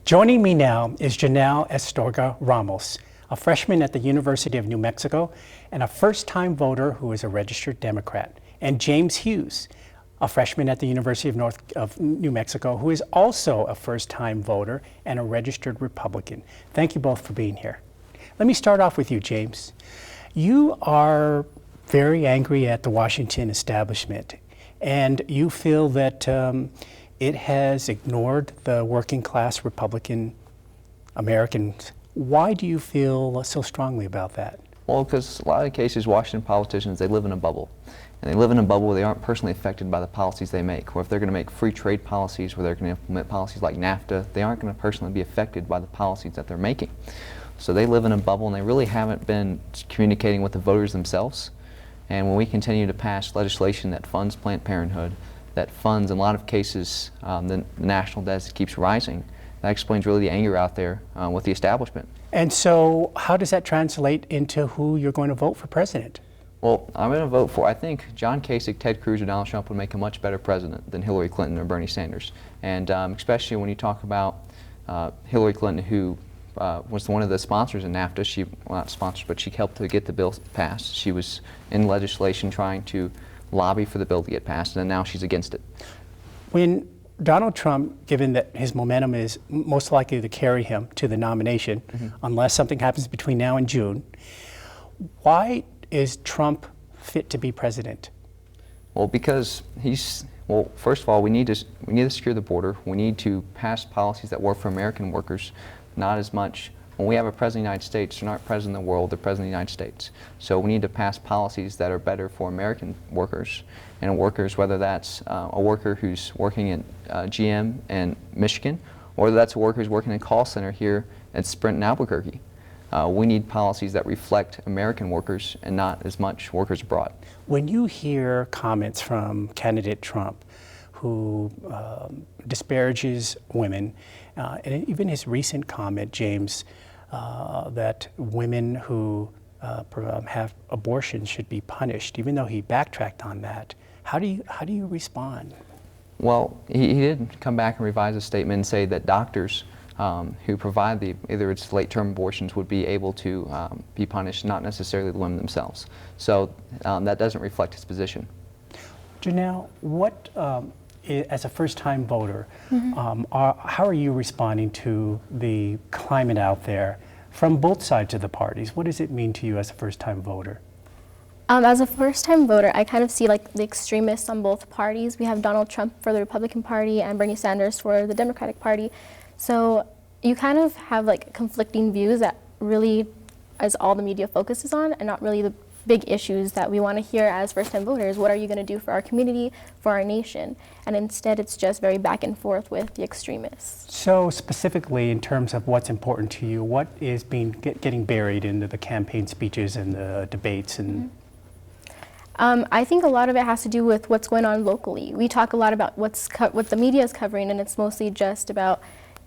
Joining me now is Janelle Astorga Ramos, a freshman at the University of New Mexico and a first-time voter who is a registered Democrat, and James Hughes, a freshman at the University of New Mexico who is also a first-time voter and a registered Republican. Thank you both for being here. Let me start off with you, James. You are very angry at the Washington establishment, and you feel that it has ignored the working class Republican Americans. Why do you feel so strongly about that? Well, because a lot of cases, Washington politicians, they live in a bubble. And they live in a bubble where they aren't personally affected by the policies they make. Or if they're going to make free trade policies, where they're going to implement policies like NAFTA, they aren't going to personally be affected by the policies that they're making. So they live in a bubble, and they really haven't been communicating with the voters themselves. And when we continue to pass legislation that funds Planned Parenthood, that funds, in a lot of cases, the national debt keeps rising, that explains really the anger out there with the establishment. And so how does that translate into who you're going to vote for president? Well, I'm going to vote for, I think John Kasich, Ted Cruz, or Donald Trump would make a much better president than Hillary Clinton or Bernie Sanders. And especially when you talk about Hillary Clinton, who was one of the sponsors in NAFTA. She, well, not sponsors, but she helped to get the bill passed. She was in legislation trying to lobby for the bill to get passed, and now she's against it. When Donald Trump, given that his momentum is most likely to carry him to the nomination, unless something happens between now and June, why is Trump fit to be president? Well, because well, first of all, we need to secure the border. We need to pass policies that work for American workers, not as much. When we have a president of the United States, they're not president of the world, they're president of the United States. So we need to pass policies that are better for American workers, and workers, whether that's a worker who's working at GM in Michigan, or that's a worker who's working in a call center here at Sprint in Albuquerque. We need policies that reflect American workers and not as much workers abroad. When you hear comments from candidate Trump, who disparages women, and even his recent comment, James, that women who have abortions should be punished, even though he backtracked on that, how do you respond? Well, he did come back and revise his statement and say that doctors who provide either it's late-term abortions would be able to be punished, not necessarily the women themselves. So that doesn't reflect his position. Janelle, what, as a first-time voter, how are you responding to the climate out there from both sides of the parties? What does it mean to you as a first-time voter? As a first-time voter, I kind of see like the extremists on both parties. We have Donald Trump for the Republican Party and Bernie Sanders for the Democratic Party. So you kind of have like conflicting views that really is all the media focuses on, and not really the big issues that we want to hear as first-time voters. What are you going to do for our community, for our nation? And instead it's just very back and forth with the extremists. So specifically in terms of what's important to you, what is getting buried into the campaign speeches and the debates? And I think a lot of it has to do with what's going on locally. We talk a lot about what the media is covering, and it's mostly just about,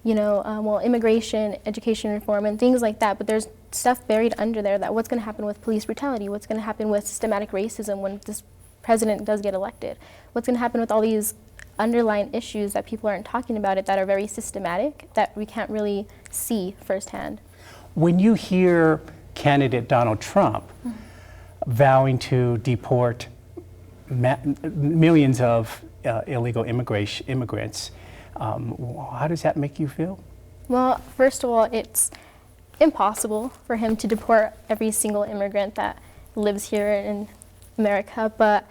you know, well, immigration, education reform, and things like that. But there's stuff buried under there that what's going to happen with police brutality, what's going to happen with systematic racism when this president does get elected, what's going to happen with all these underlying issues that people aren't talking about that are very systematic, that we can't really see firsthand. When you hear candidate Donald Trump vowing to deport millions of illegal immigrants, how does that make you feel? Well, first of all, it's impossible for him to deport every single immigrant that lives here in America, but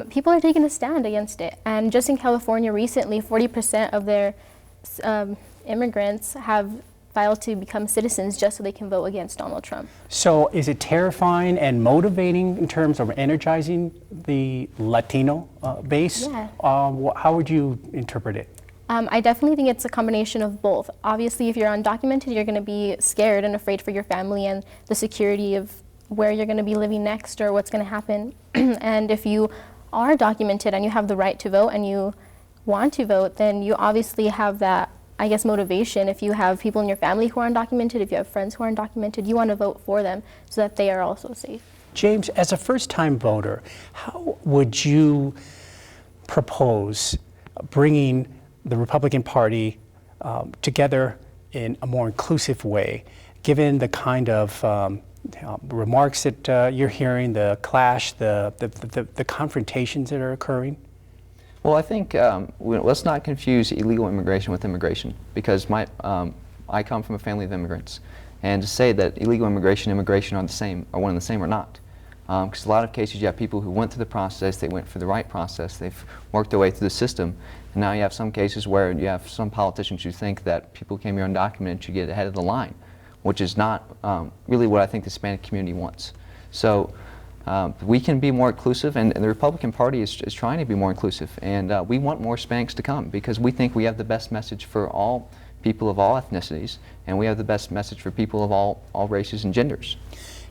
people are taking a stand against it. And just in California recently, 40% of their immigrants have filed to become citizens just so they can vote against Donald Trump. So is it terrifying and motivating in terms of energizing the Latino base? Yeah. How would you interpret it? I definitely think it's a combination of both. Obviously, if you're undocumented, you're going to be scared and afraid for your family and the security of where you're going to be living next or what's going to happen. And if you are documented and you have the right to vote and you want to vote, then you obviously have that, I guess, motivation. If you have people in your family who are undocumented, if you have friends who are undocumented, you want to vote for them so that they are also safe. James, as a first-time voter, how would you propose bringing the Republican Party together in a more inclusive way, given the kind of remarks that you're hearing, the clash, the confrontations that are occurring? Well, I think let's not confuse illegal immigration with immigration, because I come from a family of immigrants, and to say that illegal immigration and immigration are one and the same, are not. Because a lot of cases you have people who went through the process, they went for the right process, they've worked their way through the system, and now you have some cases where you have some politicians who think that people came here undocumented should get ahead of the line, which is not really what I think the Hispanic community wants. So we can be more inclusive, and the Republican Party is trying to be more inclusive, and we want more Hispanics to come because we think we have the best message for all people of all ethnicities, and we have the best message for people of all races and genders.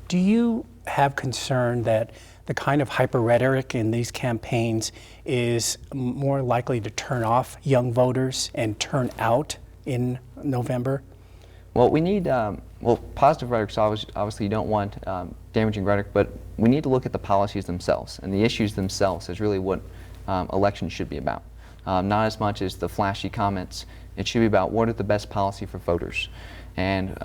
Do you have concern that the kind of hyper rhetoric in these campaigns is more likely to turn off young voters and turn out in November? Well, we need, positive rhetoric, so obviously you don't want damaging rhetoric, but we need to look at the policies themselves, and the issues themselves is really what elections should be about. Not as much as the flashy comments. It should be about what are the best policy for voters. And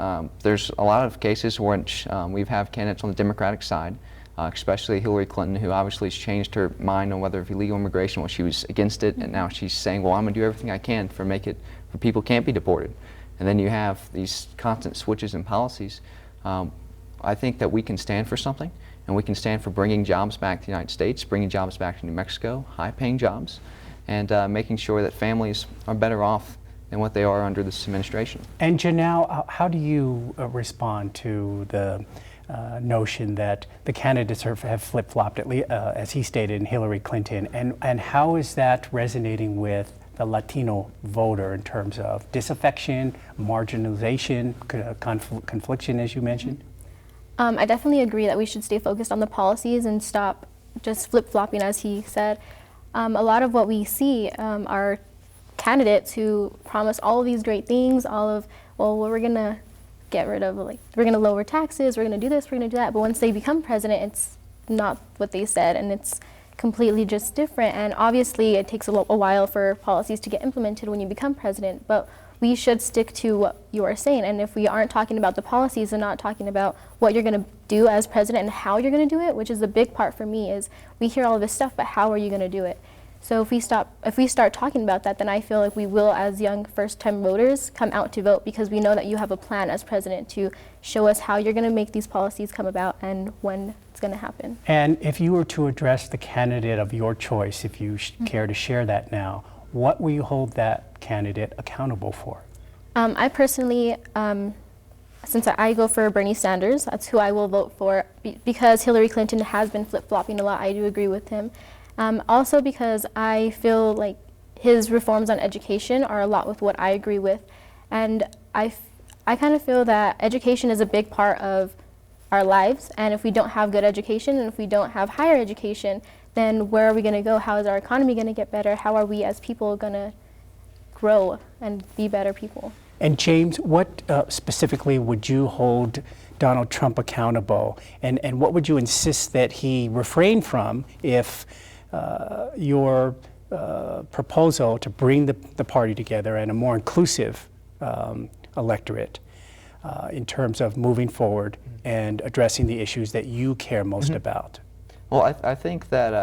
there's a lot of cases where we have candidates on the Democratic side, especially Hillary Clinton, who obviously has changed her mind on whether illegal immigration, well, she was against it, and now she's saying, well, I'm going to do everything I can for people can't be deported. And then you have these constant switches in policies. I think that we can stand for something, and we can stand for bringing jobs back to the United States, bringing jobs back to New Mexico, high-paying jobs, and making sure that families are better off than what they are under this administration. And Janelle, how do you respond to the notion that the candidates have flip-flopped, at least, as he stated, in Hillary Clinton, and how is that resonating with the Latino voter in terms of disaffection, marginalization, confliction, as you mentioned? I definitely agree that we should stay focused on the policies and stop just flip-flopping, as he said. A lot of what we see are candidates who promise all of these great things, we're gonna get rid of, we're gonna lower taxes, we're gonna do this, we're gonna do that, but once they become president, it's not what they said, and it's completely just different. And obviously it takes a while for policies to get implemented when you become president, but we should stick to what you are saying. And if we aren't talking about the policies and not talking about what you're gonna do as president and how you're gonna do it, which is the big part for me, is we hear all this stuff, but how are you gonna do it? So if we start talking about that, then I feel like we will, as young first-time voters, come out to vote, because we know that you have a plan as president to show us how you're going to make these policies come about and when it's going to happen. And if you were to address the candidate of your choice, if you care to share that now, what will you hold that candidate accountable for? I personally, since I go for Bernie Sanders, that's who I will vote for, because Hillary Clinton has been flip-flopping a lot. I do agree with him. Also because I feel like his reforms on education are a lot with what I agree with. And I kind of feel that education is a big part of our lives, and if we don't have good education and if we don't have higher education, then where are we going to go? How is our economy going to get better? How are we as people going to grow and be better people? And James, what specifically would you hold Donald Trump accountable, and what would you insist that he refrain from if your proposal to bring the party together and a more inclusive electorate in terms of moving forward and addressing the issues that you care most about? Well, I think that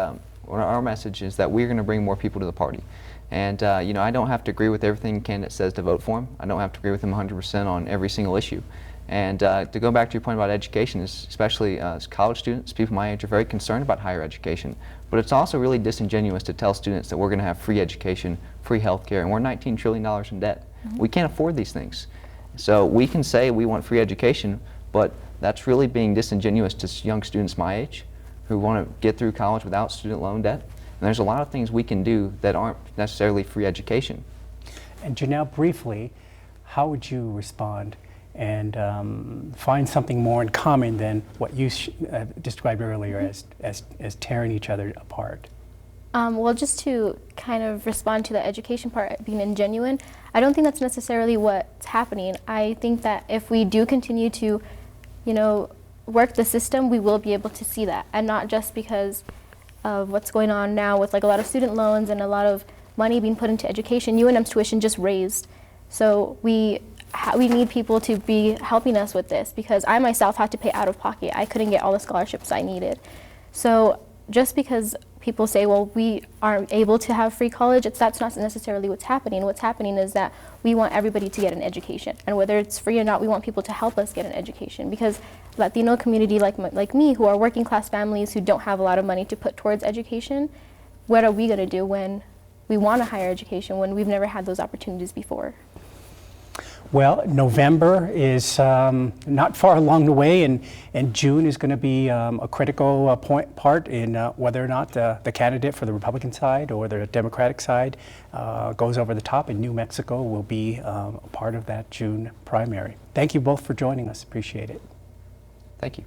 our message is that we're going to bring more people to the party. And I don't have to agree with everything a candidate says to vote for him. I don't have to agree with him 100% on every single issue. And to go back to your point about education, especially as college students, people my age are very concerned about higher education. But it's also really disingenuous to tell students that we're going to have free education, free health care, and we're $19 trillion in debt. We can't afford these things. So we can say we want free education, but that's really being disingenuous to young students my age who want to get through college without student loan debt. And there's a lot of things we can do that aren't necessarily free education. And Janelle, briefly, how would you respond and find something more in common than what you described earlier as tearing each other apart? Well, just to kind of respond to the education part being ingenuine, I don't think that's necessarily what's happening. I think that if we do continue to, work the system, we will be able to see that, and not just because of what's going on now with a lot of student loans and a lot of money being put into education. UNM's tuition just raised, so we need people to be helping us with this, because I myself had to pay out of pocket. I couldn't get all the scholarships I needed. So just because people say, well, we aren't able to have free college, that's not necessarily what's happening. What's happening is that we want everybody to get an education. And whether it's free or not, we want people to help us get an education, because Latino community like me, who are working class families who don't have a lot of money to put towards education, what are we going to do when we want a higher education, when we've never had those opportunities before? Well, November is not far along the way, and June is going to be a critical part in whether or not the candidate for the Republican side or the Democratic side goes over the top, and New Mexico will be a part of that June primary. Thank you both for joining us. Appreciate it. Thank you.